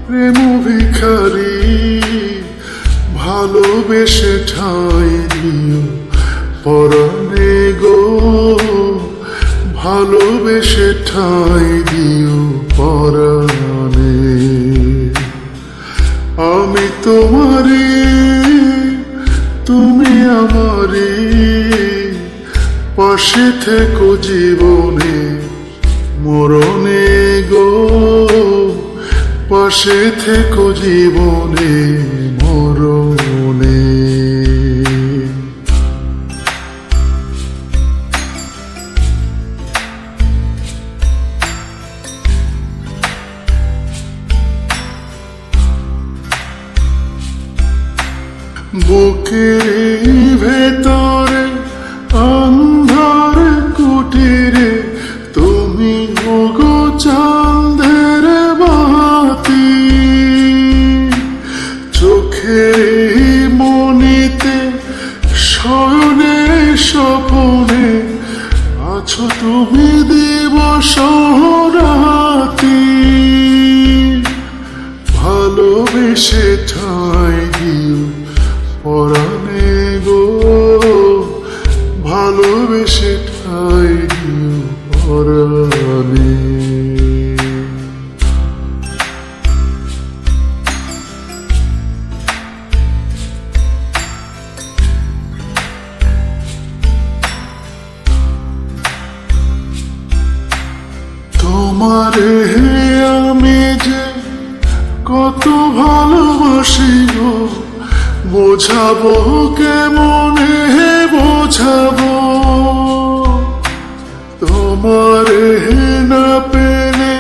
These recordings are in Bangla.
প্রেম ভিখারি, ভালোবেসে ঠাঁই দিও পরাণে গো, ভালোবেসে ঠাঁই দিও পরাণে। আমি তোমারে, তুমি আমারে, পাশে থেকো জীবনে মরণে গো, পাশে থেকো জীবনে মরণে। বুকের ভেতরে অন্ধার কুটিরে তুমি ওগো চাঁদের বাতি, চোখের মনিতে শয়নে স্বপনে আছো তুমি দিবস রাতি। ভালোবেসে ঠাঁই দিও পরাণে গো, ভালোবেসে ঠাঁই দিও পরাণে। তোমারে আমি যে কত ভালোবাসি গো, বোঝাবো কেমনে বোঝাবো। তোমারে না পেলে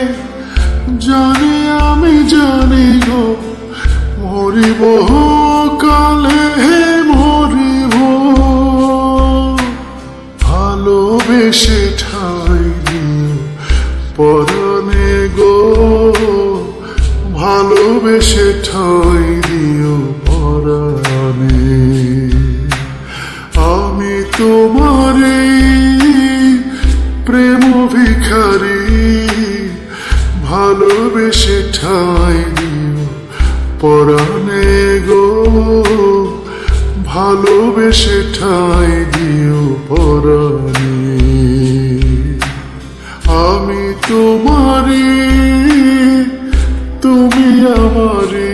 জানি আমি জানি গো, মরিব কালে মরিব। ভালোবেসে ঠাঁই দিও পরাণে গো, ভালোবেসে ঠাঁই দিও পরাণে। আমি তোমারে প্রেম ভিখারি, ভালোবেসে ঠাঁই দিও পরাণে গো, ভালোবেসে ঠাঁই দিও পরাণে। আমি তোমারে, তুমি আমারে,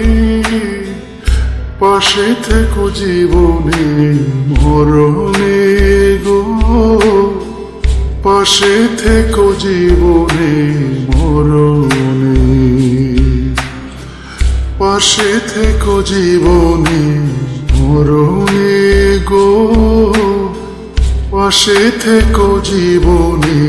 পাশে থেকো জীবনে মরণে গো, পাশে থেকো জীবনে মরণে, পাশে থেকো জীবনে মরণে গো, পাশে থেকো জীবনে